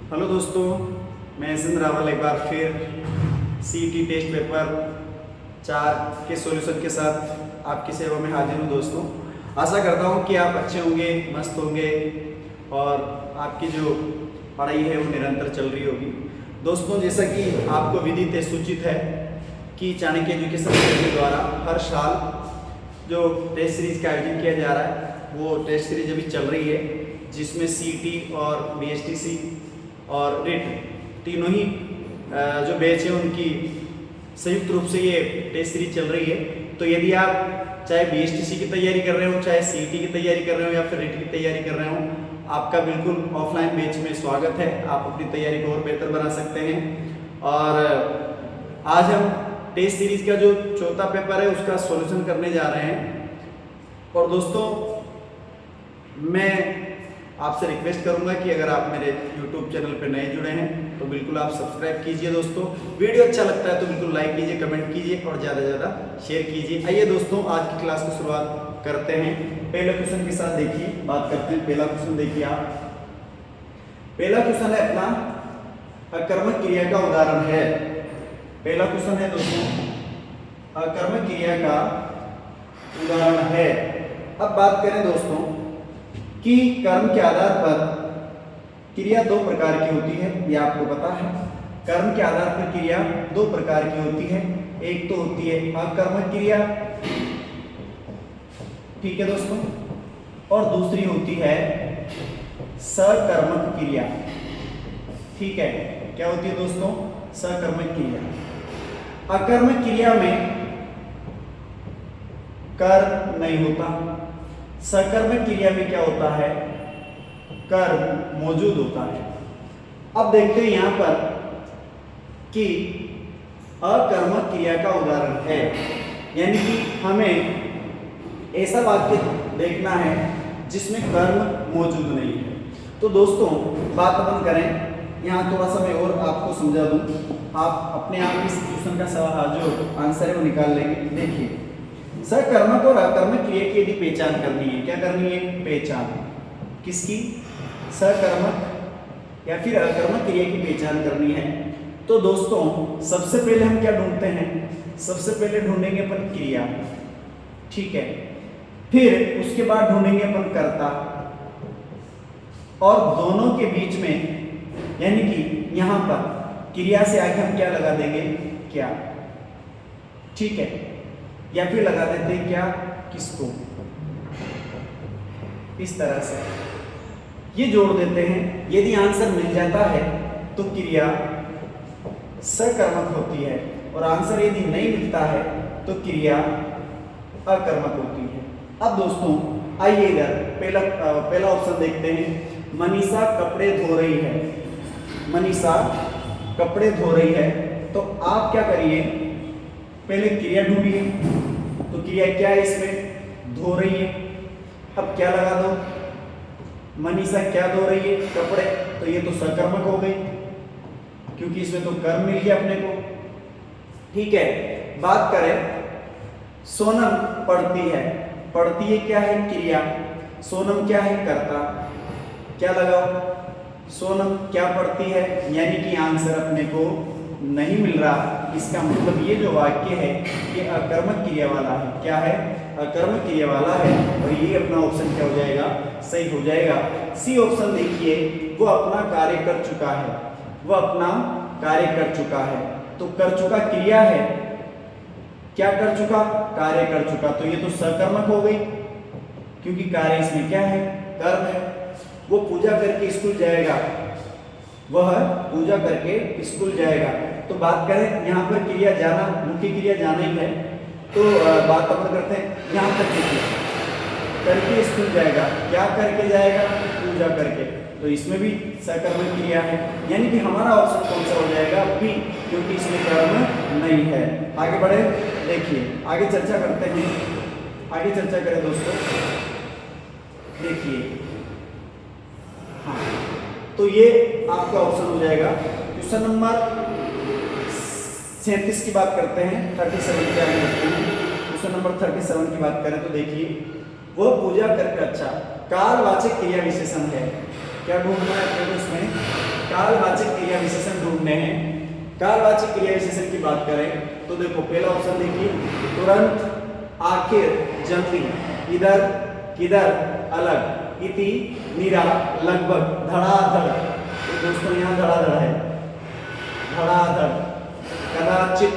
Hello दोस्तों, मैं सिंध रावल एक बार फिर सीईटी टेस्ट पेपर 4 के सॉल्यूशन के साथ आपकी सेवा में हाजिर हूँ। दोस्तों, आशा करता हूँ कि आप अच्छे होंगे, मस्त होंगे और आपकी जो पढ़ाई है वो निरंतर चल रही होगी। दोस्तों, जैसा कि आपको विदित है, सूचित है कि चाणक्य एजुकेशन के द्वारा हर साल जो टेस्ट सीरीज का आयोजन किया जा रहा है वो टेस्ट सीरीज अभी चल रही है, जिसमें सीईटी और बीएसटीसी और रिट तीनों ही जो बैच है उनकी संयुक्त रूप से ये टेस्ट सीरीज चल रही है। तो यदि आप चाहे बीएसटीसी की तैयारी कर रहे हो, चाहे सीईटी की तैयारी कर रहे हो या फिर रिट की तैयारी कर रहे हो, आपका बिल्कुल ऑफलाइन बैच में स्वागत है। आप अपनी तैयारी को और बेहतर बना सकते हैं। और आज हम टेस्ट सीरीज का जो चौथा पेपर है उसका सॉल्यूशन करने जा रहे हैं। और दोस्तों, मैं आपसे रिक्वेस्ट करूंगा कि अगर आप मेरे YouTube चैनल पर नए जुड़े हैं तो बिल्कुल आप सब्सक्राइब कीजिए। दोस्तों, वीडियो अच्छा लगता है तो बिल्कुल लाइक कीजिए, कमेंट कीजिए और ज़्यादा से ज़्यादा शेयर कीजिए। आइए दोस्तों, आज की क्लास को शुरुआत करते हैं। पहले क्वेश्चन के साथ देखिए, बात करते हैं। पहला क्वेश्चन देखिए आप। पहला क्वेश्चन है अपना अकर्मक क्रिया का उदाहरण है। पहला क्वेश्चन है दोस्तों, अकर्मक क्रिया का उदाहरण है। अब बात करें दोस्तों कि कर्म के आधार पर क्रिया दो प्रकार की होती है, यह आपको पता है। कर्म के आधार पर क्रिया दो प्रकार की होती है। एक तो होती है अकर्मक क्रिया, ठीक है दोस्तों, और दूसरी होती है सकर्मक क्रिया। ठीक है, क्या होती है दोस्तों? सकर्मक क्रिया। अकर्मक क्रिया में कर्म नहीं होता। सकर्मक क्रिया में क्या होता है? कर्म मौजूद होता है। अब देखते हैं यहां पर कि अकर्मक क्रिया का उदाहरण है, यानी कि हमें ऐसा वाक्य देखना है जिसमें कर्म मौजूद नहीं है। तो दोस्तों, बात अपन करें, यहां थोड़ा सा मैं और आपको समझा दूं। आप अपने आप इस क्वेश्चन का सवाल जो आंसर है वो निकाल लेंगे। देखिए, सकर्मक और अकर्मक क्रिया की यदि पहचान करनी है, क्या करनी है? पहचान किसकी? सकर्मक या फिर अकर्मक क्रिया की पहचान करनी है। तो दोस्तों, सबसे पहले हम क्या ढूंढते हैं? सबसे पहले ढूंढेंगे अपन क्रिया, ठीक है। फिर उसके बाद ढूंढेंगे अपन कर्ता, और दोनों के बीच में यानी कि यहां पर क्रिया से आगे हम क्या लगा देंगे? क्या, ठीक है। या फिर लगा देते हैं क्या? किसको? इस तरह से ये जोड़ देते हैं। यदि आंसर मिल जाता है तो क्रिया सकर्मक होती है, और आंसर यदि नहीं मिलता है तो क्रिया अकर्मक होती है। अब दोस्तों आइए इधर पहला ऑप्शन देखते हैं। मनीषा कपड़े धो रही है। मनीषा कपड़े धो रही है, तो आप क्या करिए? पहले क्रिया ढूंढिए। तो क्रिया क्या है इसमें? धो रही है। अब क्या लगा दो? मनीषा क्या धो रही है? कपड़े। तो ये तो सकर्मक हो गई, क्योंकि इसमें तो कर्म मिल गया अपने को, ठीक है। बात करें, सोनम पढ़ती है। पढ़ती है क्या है? क्रिया। सोनम क्या है? कर्ता। क्या लगाओ? सोनम क्या पढ़ती है, यानी कि आंसर अपने को नहीं मिल रहा। इसका मतलब ये जो वाक्य है ये अकर्मक क्रिया वाला है। क्या है? अकर्मक क्रिया वाला है, और ये अपना ऑप्शन क्या हो जाएगा? सही हो जाएगा। सी ऑप्शन देखिए, वो अपना कार्य कर चुका है। वो अपना कार्य कर चुका है, तो कर चुका क्रिया है। क्या कर चुका? कार्य कर चुका। तो ये तो सकर्मक हो गई, क्योंकि कार्य इसमें क्या है? कर्म है। वो पूजा करके स्कूल जाएगा। वह पूजा करके स्कूल जाएगा। तो बात करें यहाँ पर क्रिया जाना, मुख्य क्रिया जाना ही है। तो बात अपन करते हैं यहाँ तक देखिए, करके स्कूल जाएगा। क्या करके जाएगा? पूजा करके। तो इसमें भी सकर्मक क्रिया है, यानी कि हमारा ऑप्शन कौन सा हो जाएगा? बी, क्योंकि इसमें कर्म नहीं है। आगे बढ़े, देखिए आगे चर्चा करते हैं। आगे चर्चा करें दोस्तों, देखिए, हाँ, तो ये आपका ऑप्शन हो जाएगा। क्वेश्चन नंबर 37 की बात करते हैं, 37 की आगे बढ़ते हैं। क्वेश्चन नंबर 37 की बात करें तो देखिए, वो पूजा करके, अच्छा, कालवाचक क्रिया विशेषण है। क्या ढूंढना है अपने को इसमें? कालवाचक क्रिया विशेषण ढूंढने हैं। कालवाचक क्रिया विशेषण की बात करें तो देखो पहला ऑप्शन देखिए, तुरंत, आखिर, जल्दी, इधर, किधर, अलग, इति, निरा, लगभग, धड़ाधड़। तो दोस्तों यहाँ धड़ाधड़ है, धड़ाधड़, कदाचित,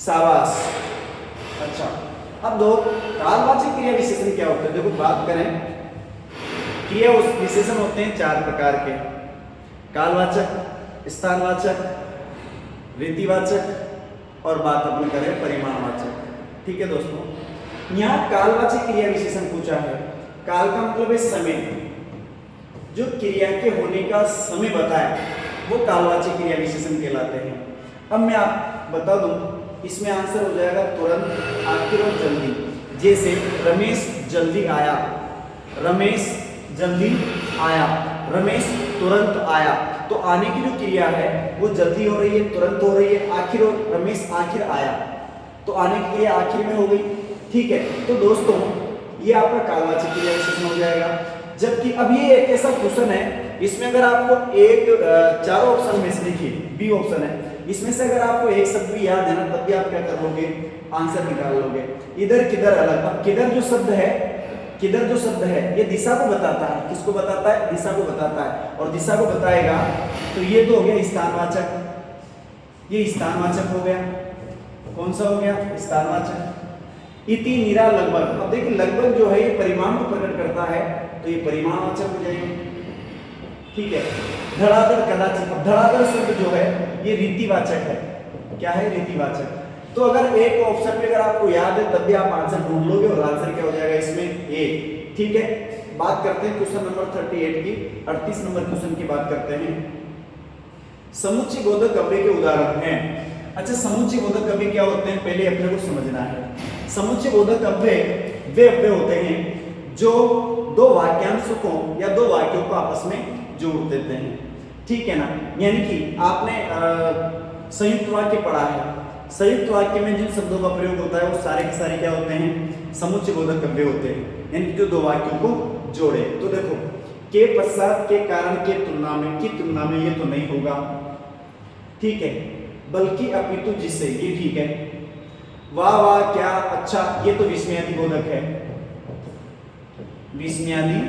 शाबाश। अच्छा, अब दो कालवाचक क्रिया विशेषण क्या होते हैं? देखो बात करें, क्रिया विशेषण होते हैं 4 प्रकार के, कालवाचक, स्थानवाचक, रीतिवाचक और बात अपन करें परिमाणवाचक। ठीक है दोस्तों, यहाँ कालवाचक क्रिया विशेषण पूछा है। काल का मतलब है समय, जो क्रिया के होने का समय बताए वो कालवाचक क्रिया विशेषण कहलाते हैं। अब मैं आप बता दूं, इसमें आंसर हो जाएगा तुरंत, आखिर और जल्दी। जैसे रमेश जल्दी आया, रमेश जल्दी आया, रमेश तुरंत आया। तो आने की जो क्रिया है वो जल्दी हो रही है, तुरंत हो रही है, आखिर और रमेश आखिर आया, तो आने की क्रिया आखिर में हो गई। ठीक है, तो दोस्तों ये आपका कालवाचक क्रिया विशेषण हो जाएगा। जबकि अब ये एक ऐसा क्वेश्चन है, इसमें अगर आपको एक चारों ऑप्शन में से देखिए बी ऑप्शन है, इसमें से अगर आपको एक शब्द भी याद है ना, तब भी आप क्या कर लोगे, आंसर निकाल लोगे। इधर, किधर, अलग। अब किधर जो शब्द है, किधर जो शब्द है ये दिशा को बताता है। किसको बताता है? दिशा को बताता है, और दिशा को बताएगा तो ये तो हो गया स्थानवाचक, ये स्थानवाचक हो गया। कौन सा हो गया? स्थानवाचक। इति, निरा, लगभग। अब देखिए लगभग जो है ये परिमाण को प्रकट करता है, तो ये परिमाणवाचक हो जाएगा। ठीक है, धड़ाधड़, कदाचित। धड़ाधड़ शब्द जो है ये रीतिवाचक है। क्या है? रीतिवाचक। तो अगर एक ऑप्शन पे अगर आपको याद है तब भी आप आंसर ढूंढ लोगे, और आंसर क्या हो जाएगा इसमें? ए। ठीक है, बात करते हैं क्वेश्चन नंबर 38 की, 38 नंबर क्वेश्चन की बात करते हैं। समुच्चय बोधक अव्यय के उदाहरण हैं। अच्छा, समुच्चय बोधक अव्यय क्या होते हैं पहले अपने को समझना है। समुच्चय बोधक अव्यय वे अव्यय होते हैं जो दो वाक्यांशों को या दो वाक्यों को आपस में जोड़ देते हैं। ठीक है ना, यानी कि आपने संयुक्त वाक्य पढ़ा है, संयुक्त वाक्य में जिन शब्दों का प्रयोग होता है वो सारे के सारे क्या होते हैं? समुच्चय बोधक अव्यय होते हैं, यानी कि जो दो वाक्यों को जोड़े। तो देखो, के पश्चात, के कारण, के तुलना में, की तुलना में, ये तो नहीं होगा। ठीक है, बल्कि अपितु, जिससे, ये ठीक है। वाह वाह, क्या, अच्छा, ये तो विस्मयादि बोधक है, विस्मयादि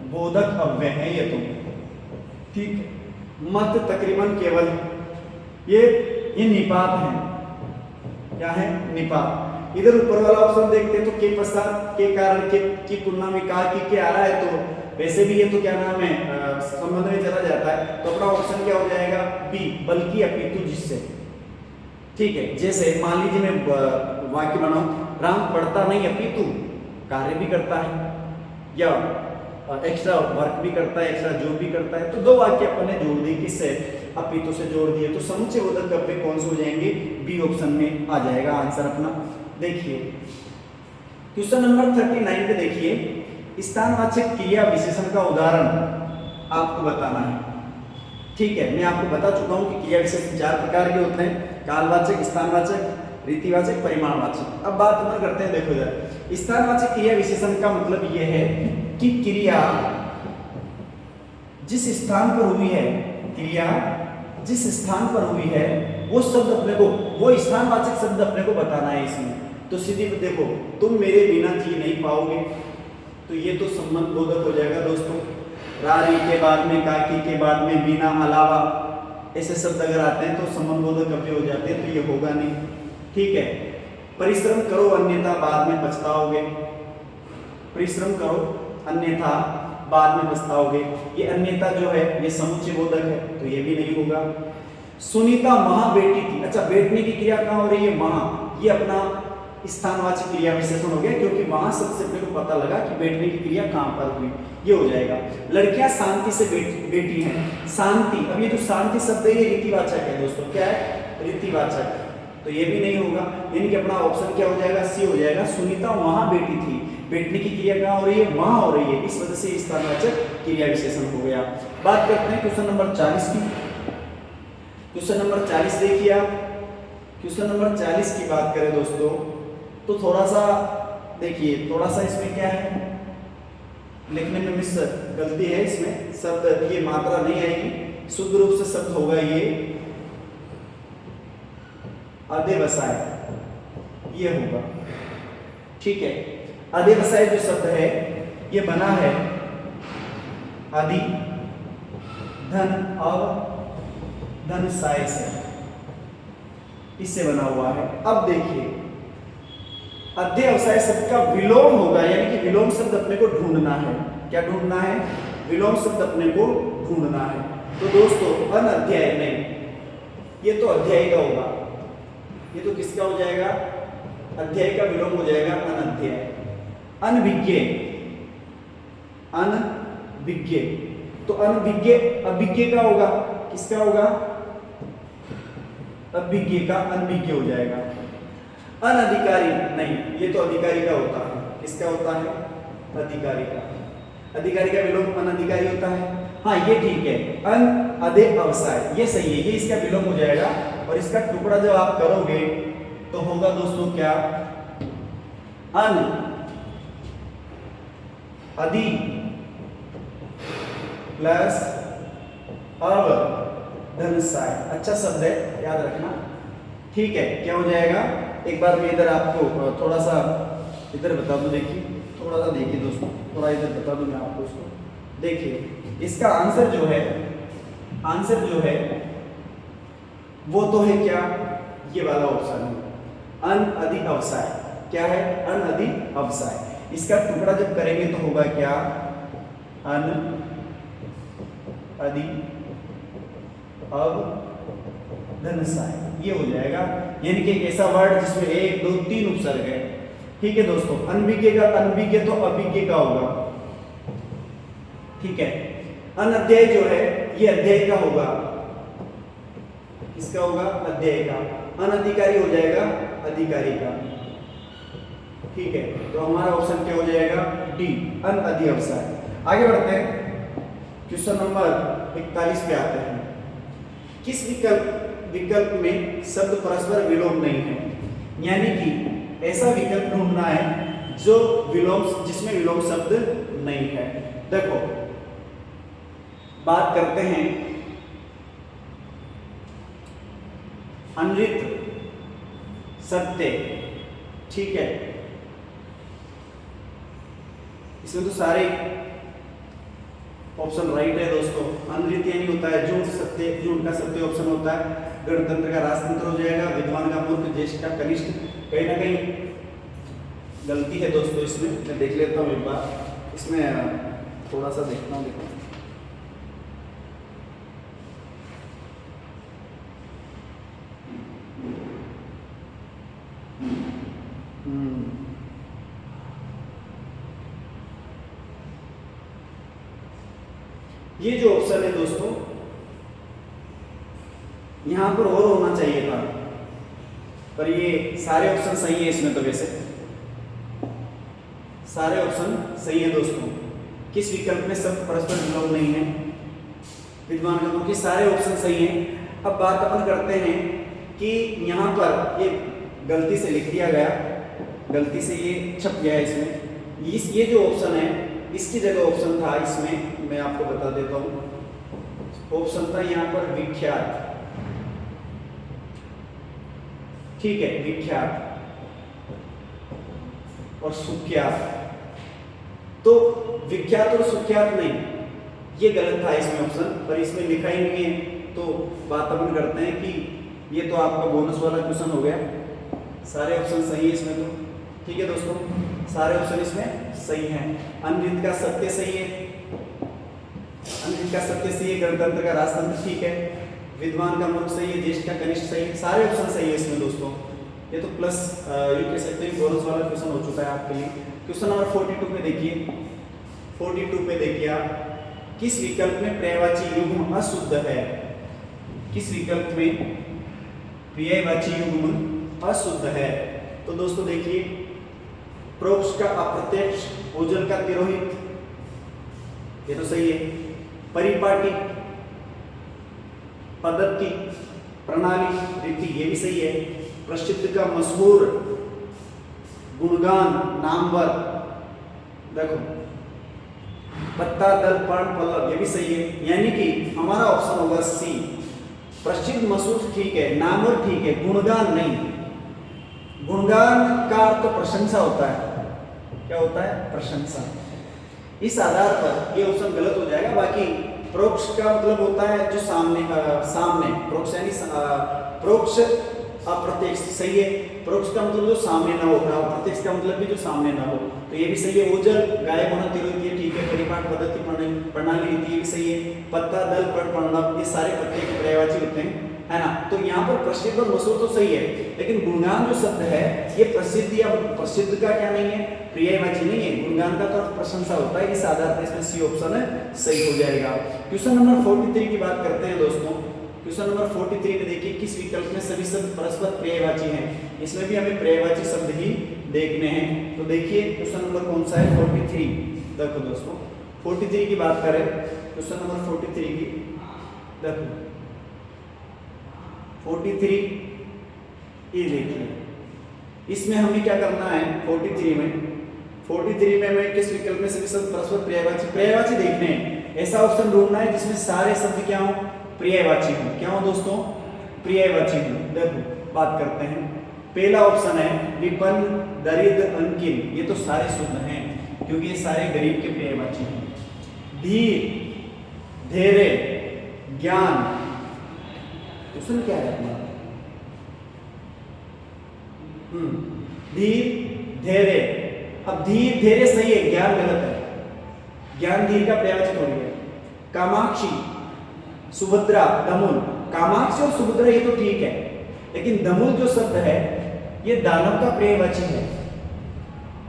बोधक अव्यय है ये तो। ठीक है, मत, तकरीबन, केवल, ये निपात है। क्या है? निपात। इधर ऊपर वाला ऑप्शन देखते हैं तो के पश्चात, के कारण, के की तुलना में, का, की आ रहा है, तो वैसे भी ये तो क्या नाम है संबंध में चला जाता है, तो अपना ऑप्शन क्या हो जाएगा? बी, बल्कि, अपितु, जिससे। ठीक है, जैसे मान लीजिए मैं वाक्य बनाऊं, राम पढ़ता नहीं अपितु कार्य भी करता है, या एक्स्ट्रा वर्क भी करता है, एक्स्ट्रा जॉब भी करता है। तो दो वाक्य अपने जोड़ दिए, किससे? अपितु से जोड़ दिए, तो समुच्चय बोधक अव्यय कौन से हो जाएंगे? बी ऑप्शन में आ जाएगा आंसर अपना। देखिए क्वेश्चन नंबर 39 पे देखिए, स्थानवाचक क्रिया विशेषण का उदाहरण आपको बताना है। ठीक है, मैं आपको बता चुका हूं कि क्रिया विशेषण 4 प्रकार के होते हैं, कालवाचक, स्थानवाचक, रीतिवाचक, परिमाणवाचक। अब बात अपन करते हैं, देखो इधर स्थानवाचक क्रिया विशेषण का मतलब यह है कि क्रिया जिस स्थान पर हुई है, क्रिया जिस स्थान पर हुई है वो शब्द अपने को, वो स्थानवाचक शब्द अपने को बताना है इसमें। तो सीधी देखो, तुम मेरे बिना जी नहीं पाओगे, तो ये तो संबंध बोधक हो जाएगा दोस्तों। रारी के बाद में, काकी के बाद में, बिना, अलावा, ऐसे शब्द अगर आते हैं तो संबंध बोधक अव्यय हो जाते हैं, तो ये होगा नहीं। ठीक है, परिश्रम करो अन्यथा बाद में पछताओगे, परिश्रम करो अन्यथा बाद में पछताओगे, ये अन्यथा जो है ये समुच्चय बोधक है, तो ये भी नहीं होगा। सुनीता महा बेटी थी। अच्छा, बैठने की क्रिया कहाँ हो रही है? महा, ये अपना स्थानवाचक क्रिया विशेषण हो गया, क्योंकि वहां सबसे अपने को पता लगा कि बैठने की क्रिया कहां पर हुई, ये हो जाएगा। लड़कियां शांति से बैठी हैं, शांति, अब ये जो शांति शब्द है ये रीतिवाचक है दोस्तों, क्या है? रीतिवाचक, तो ये भी नहीं होगा, यानी कि अपना ऑप्शन क्या हो जाएगा? सी हो जाएगा। सुनीता वहां बैठी थी, बैठने की क्रिया कहां हो रही है? वहां हो रही है, इस वजह से स्थानवाचक क्रिया विशेषण हो गया। बात करते हैं क्वेश्चन नंबर 40 की। क्वेश्चन नंबर 40 देखिए आप, क्वेश्चन नंबर 40 की बात करें दोस्तों, तो थोड़ा सा देखिए, थोड़ा सा इसमें क्या है, लिखने में मिस गलती है इसमें, शब्द ये मात्रा नहीं आएगी, शुद्ध रूप से शब्द होगा ये अध्यवसाय, ये होगा। ठीक है, अध्यवसाय जो शब्द है ये बना है आदि धन और धन साय से, इससे बना हुआ है। अब देखिए अध्यवसाय शब्द का विलोम होगा, यानी कि विलोम शब्द अपने को ढूंढना है। क्या ढूंढना है? विलोम शब्द अपने को ढूंढना है। तो दोस्तों अनअध्याय नहीं, ये तो अध्याय का होगा, ये तो किसका हो जाएगा? अध्याय का विलोम हो जाएगा अनअध्याय। अनभिज्ञ, अनभिज्ञ, तो अनभिज्ञ अभिज्ञ का होगा, किसका होगा? अभिज्ञ का अनभिज्ञ हो जाएगा। अनधिकारी नहीं, ये तो अधिकारी का होता है, किसका होता है? अधिकारी का। अधिकारी का विलोम अनधिकारी होता है। हाँ ये ठीक है, अन अधे अवसाय, ये सही है, ये इसका विलोम हो जाएगा। और इसका टुकड़ा जब आप करोगे तो होगा दोस्तों क्या? अन अधि प्लस अव धन साय। अच्छा शब्द है, याद रखना। ठीक है, क्या हो जाएगा? एक बार मैं इधर आपको थोड़ा सा इधर बता दूं, देखिए थोड़ा सा देखिए दोस्तों, थोड़ा इधर बता दूं मैं आपको इसको। देखिए इसका आंसर जो है, आंसर जो है वो तो है क्या? ये वाला ऑप्शन है अन अधि अवसाय। क्या है? अन अधि अवसाय। इसका टुकड़ा जब करेंगे तो होगा क्या? अन अधि अव धन साय, ये हो जाएगा। यानी कि एक ऐसा वर्ड जिसमें 1 2 3 उपसर्ग है। ठीक है दोस्तों, अनभिज्ञ का अनभिज्ञ तो अभिज्ञ का होगा। ठीक है, अनअध्याय जो है ये अध्याय का होगा, किसका होगा? अध्याय का। अनधिकारी हो जाएगा अधिकारी का। ठीक है, तो हमारा ऑप्शन क्या हो जाएगा? डी, अन अधि अवसाय। आगे बढ़ते हैं, क्वेश्चन नंबर 41 पे आते हैं। किस विकल्प में शब्द परस्पर विलोम नहीं है? यानी कि ऐसा विकल्प ढूंढना है जो विलोम, जिसमें विलोम शब्द नहीं है। देखो बात करते हैं अनृत, सत्य। ठीक है, इसमें तो सारे ऑप्शन राइट है दोस्तों। अनृत यानी होता है झूठ, सत्य, झूठ का सत्य ऑप्शन होता है। गणतंत्र का राजतंत्र हो जाएगा। विद्वान का मूर्ख, ज्येष्ठ का कनिष्ठ। कहीं ना कहीं गलती है दोस्तों इसमें, मैं देख लेता हूँ एक बार, इसमें थोड़ा सा देखता हूँ। देखो ये जो ऑप्शन है दोस्तों, यहां पर और होना चाहिए था, पर ये सारे ऑप्शन सही है इसमें। तो वैसे सारे ऑप्शन सही है दोस्तों। किस विकल्प में शब्द परस्पर विलोम नहीं है? विद्वान का मूर्ख, सारे ऑप्शन सही हैं। अब बात अपन करते हैं कि यहाँ पर ये गलती से लिख दिया गया, गलती से ये छप गया है इसमें। ये जो ऑप्शन है इसकी जगह ऑप्शन था इसमें, मैं आपको बता देता हूं। ऑप्शन था यहाँ पर विख्यात। ठीक है, विख्यात और सुख्यात। तो विख्यात और सुख्यात नहीं, ये गलत था इसमें ऑप्शन, पर इसमें लिखा ही नहीं है। तो बात अपन करते हैं कि ये तो आपका बोनस वाला क्वेश्चन हो गया। सारे ऑप्शन सही है इसमें तो। ठीक है दोस्तों, सारे ऑप्शन इसमें सही हैं। अनृत का सत्य सही है, अनृत का सत्य सही है। गणतंत्र का राजतंत्र ठीक है। विद्वान का मूर्ख सही है। ज्येष्ठ का कनिष्ठ सही है। सारे ऑप्शन सही है इसमें दोस्तों। ये तो प्लस यू कह सकते हैं बोनस वाला क्वेश्चन हो चुका है आपके लिए। क्वेश्चन नंबर 42 पे देखिए, 42 पे देखिए आप, किस विकल्प में पर्यायवाची युग्म अशुद्ध है? किस विकल्प में पर्यायवाची युग्म अशुद्ध है? तो दोस्तों देखिए, प्रोक्ष का अप्रत्यक्ष, ओजल का तिरोहित, ये तो सही है। परिपाटी, पद्धति, प्रणाली, रीति, ये भी सही है। प्रसिद्ध का मशहूर, गुणगान, नामवर, देखो पत्ता, दल, पर्ण, पल्लव, ये भी सही है। यानी कि हमारा ऑप्शन होगा सी। प्रसिद्ध, मशहूर ठीक है, नामवर ठीक है, गुणगान नहीं। गुणगान का अर्थ तो प्रशंसा होता है। क्या होता है? प्रशंसा। इस आधार पर ये ऑप्शन गलत हो जाएगा। बाकी प्रोक्ष का मतलब होता है जो सामने सामने, प्रोक्ष यानी प्रोक्ष अप्रत्यक्ष, सही है। प्रोक्ष का मतलब जो सामने ना हो, अप्रत्यक्ष का मतलब भी जो सामने ना हो, तो ये भी सही है। ओजल, गाय, गुण, तिरोहित, ठीक है। परिपाठ, पद्धति, प्रणाली, रीति, ये भी सही है। पत्ता, दल, पर्ण, पर्णव, ये सारे प्रत्यय के पर्यायवाची होते हैं, है ना। तो यहाँ पर प्रसिद्ध और मशहूर तो सही है, लेकिन गुणगान जो शब्द है ये प्रसिद्ध या प्रसिद्ध का क्या नहीं है? पर्यायवाची नहीं है। गुणगान का तो प्रशंसा होता है। इस आधार पर इसमें सी ऑप्शन है सही हो जाएगा। क्वेश्चन नंबर 43 की बात करते हैं दोस्तों। क्वेश्चन नंबर 43 में देखिए, किस विकल्प में सभी शब्द परस्पर पर्यायवाची हैं? इसमें भी हमें पर्यायवाची शब्द ही देखने हैं। तो देखिए क्वेश्चन नंबर कौन सा है? 43। देखो दोस्तों 43 की बात करें, क्वेश्चन नंबर 43 की देखो 43 ये देखिए, इसमें हमें क्या करना है? 43 में हमें किस विकल्प में सभी शब्द परस्पर पर्यायवाची देखने हैं। ऐसा ऑप्शन ढूंढना है जिसमें सारे शब्द क्या हो? पर्यायवाची हो। क्या हो दोस्तों? पर्यायवाची हो। देखो बात करते हैं, पहला ऑप्शन है विपन्न, दरिद्र, अंकिन, ये तो सारे शुद्ध हैं क्योंकि ये सारे गरीब के पर्यायवाची हैं। धीर, धैर्य, ज्ञान, क्वेश्चन क्या है अपना? धीर, धैर्य। अब धीर, धैर्य सही है, ज्ञान गलत है। ज्ञान धीर का पर्यायवाची थोड़ी है। कामाक्षी, सुभद्रा, दमुल। कामाक्षी और सुभद्रा ये तो ठीक है, लेकिन दमुल जो शब्द है ये दानव का पर्यायवाची है,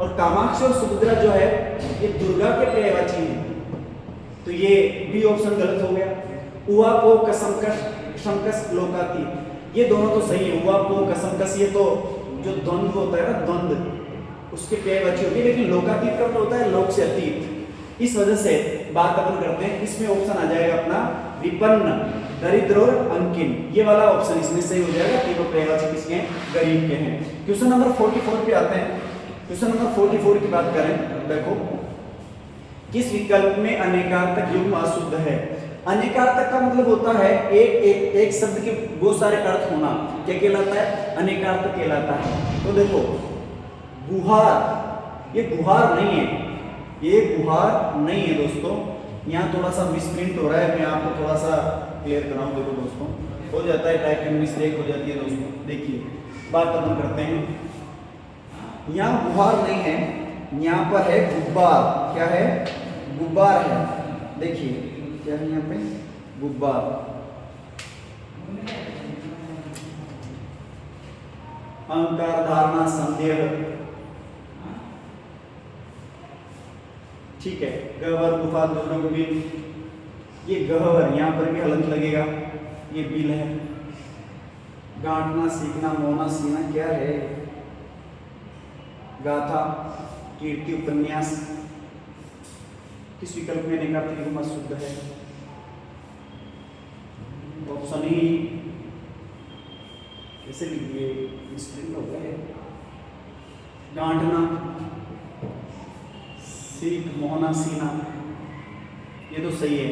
और कामाक्षी और सुभद्रा जो है ये दुर्गा के पर्यायवाची है। तो ये बी ऑप्शन गलत हो गया। उवा, पो, कसमकस, शंकस, लोकातीत, ये दोनों तो सही है। उवा, पो, कसमकस, ये तो जो द्वंद्व होता है ना, द्वंद्व, उसके पर्यायवाची होगी। लेकिन लोकातीत का मतलब होता है लोक से अतीत। इस वजह से बात अपन करते हैं, इसमें ऑप्शन आ जाएगा अपना विपन्न, दरिद्र और अंकिन, ये वाला ऑप्शन इसमें सही हो जाएगा। तीनों पर्यायवाची किसके हैं? गरीब के हैं। क्वेश्चन नंबर 44 पे आते हैं। क्वेश्चन नंबर 44 की बात करें, देखो किस विकल्प में अनेकार्थक युग्म अशुद्ध है? अनेकार्थक का मतलब होता है एक शब्द के बहुत सारे अर्थ होना। क्या कहलाता है? अनेकार्थक कहलाता है। तो देखो गुहार, ये गुहार नहीं है, ये गुहार नहीं है दोस्तों। यहाँ थोड़ा सा मिसप्रिंट हो रहा है, मैं आपको थोड़ा सा क्लियर कराऊँ। देखो दोस्तों, हो जाता है टाइपिंग मिस्टेक हो जाती है दोस्तों। देखिए बात अपन करते हैं, यहाँ गुहार नहीं है, यहाँ पर है गुब्बार। क्या है? गुब्बार है। देखिए क्या है यहाँ पे? गुब्बार। अहंकार, धारणा, संदेह, ठीक है। गहवर, गुफा, दोनों बिल, ये गहवर, यहाँ पर भी हलंत लगेगा, ये बिल है। गांठना, सीखना, मोना, सीना, क्या है? गाथा, कीर्ति, उपन्यास। किस विकल्प में अनेकार्थक युग्म अशुद्ध है? ऑप्शन ही कैसे लिखिए? मिसप्रिंट हो गया है। गांठना, सीख, मोहना, सीना, ये तो सही है,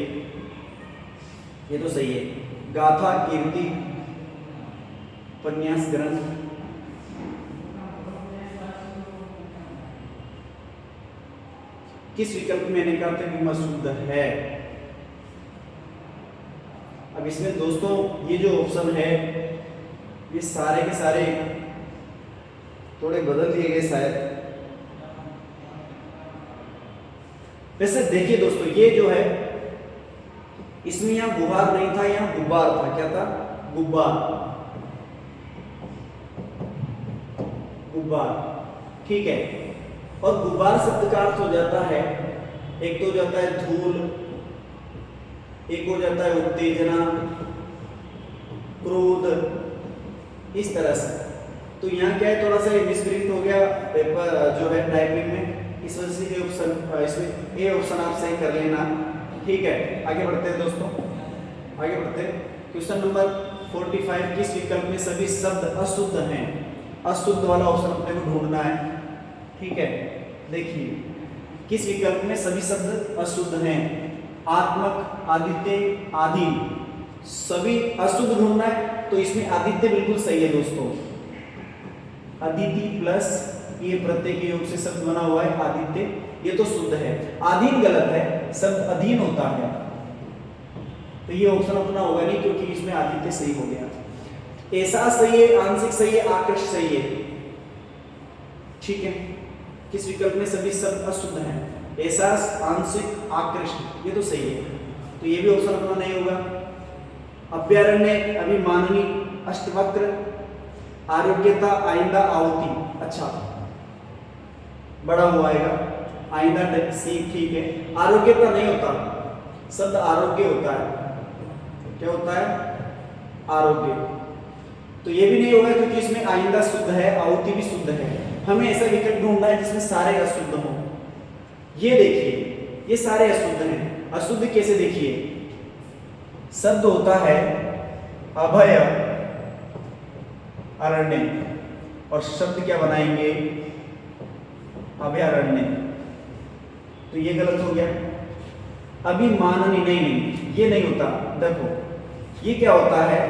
ये तो सही है। गाथा, कीर्ति, उपन्यास, ग्रंथ, किस विकल्प में अनेकार्थक युग्म अशुद्ध है? अब इसमें दोस्तों ये जो ऑप्शन है ये सारे के सारे थोड़े बदल दिए गए शायद। वैसे देखिए दोस्तों, ये जो है इसमें यहाँ गुब्बार नहीं था, यहाँ गुब्बार था। क्या था? गुब्बार, गुब्बार, ठीक है। और गुब्बार शब्द का अर्थ हो जाता है, एक तो हो जाता है धूल, एक हो जाता है उत्तेजना, क्रोध, इस तरह से। तो यहाँ क्या है, थोड़ा सा मिसप्रिंट हो गया पेपर जो है टाइपिंग में, इस वजह से ये ऑप्शन, इसमें ये ऑप्शन आप सही कर लेना, ठीक है। आगे बढ़ते हैं दोस्तों, आगे बढ़ते हैं। क्वेश्चन नंबर 45, किस विकल्प में सभी शब्द अशुद्ध हैं? अशुद्ध वाला ऑप्शन अपने को ढूंढना है, ठीक है। देखिए किस विकल्प में सभी शब्द अशुद्ध हैं? आत्मक, आदित्य, आधीन, सभी अशुद्ध ढूंढना है तो इसमें आदित्य बिल्कुल सही है दोस्तों। अदिति प्लस ये प्रत्यय के योग से शब्द बना हुआ है आदित्य, ये तो शुद्ध है। आधीन गलत है, शब्द अधीन होता है, तो ये ऑप्शन अपना होगा नहीं क्योंकि इसमें आदित्य सही हो गया। ऐसा सही है, आंशिक सही है, आकृष्ट सही है। ठीक है, किस विकल्प में सभी शब्द अशुद्ध हैं? ऐसा, आंशिक, आकृष्ट, ये तो सही है, तो ये भी ऑप्शन अपना नहीं होगा। अभ्यारण्य, अभिमाननी, अष्टवक्र, आरोग्यता, आइंदा, आहुति। अच्छा, बड़ा हुआ आएगा आइंदा, सी ठीक है। आरोग्यता नहीं होता, शब्द आरोग्य होता है। क्या होता है? आरोग्य, तो ये भी नहीं होगा क्योंकि इसमें आइंदा शुद्ध है, आहुति भी शुद्ध है। हमें ऐसा विकल्प ढूंढना है जिसमें सारे अशुद्ध हों। ये देखिए, ये सारे अशुद्ध हैं। अशुद्ध कैसे? देखिए, शब्द होता है अभय, अरण्य, और शब्द क्या बनाएंगे? अभयारण्य, तो ये गलत हो गया। अभिमाननी, नहीं, ये नहीं होता। देखो ये क्या होता है,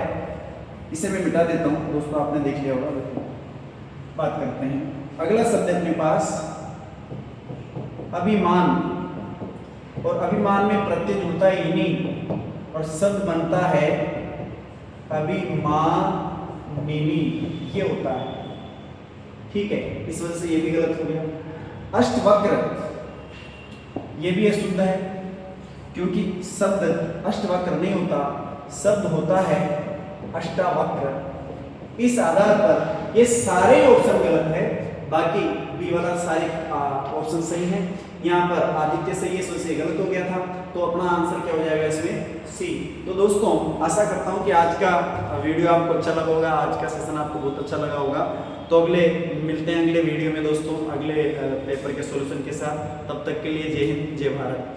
इसे मैं मिटा देता हूं दोस्तों, आपने देख लिया होगा। देखो बात करते हैं, अगला शब्द अपने पास अभिमान, और अभिमान में प्रत्यय जुड़ता है इनी और शब्द बनता है अभिमानिनी, ये होता है। ठीक है, इस वजह से ये भी गलत हो गया। अष्टवक्र, ये भी अशुद्ध है क्योंकि शब्द अष्टवक्र नहीं होता, शब्द होता है अष्टावक्र। इस आधार पर ये सारे ऑप्शन गलत है, बाकी बी वाला सारे ऑप्शन सही है। यहाँ पर आदित्य सही है, इससे गलत हो गया था, तो अपना आंसर क्या हो जाएगा इसमें? सी। तो दोस्तों आशा करता हूँ कि आज का वीडियो आपको अच्छा लगा होगा, आज का सेशन आपको बहुत अच्छा लगा होगा। तो अगले मिलते हैं अगले वीडियो में दोस्तों, अगले पेपर के सॉल्यूशन के साथ। तब तक के लिए जय हिंद, जय भारत।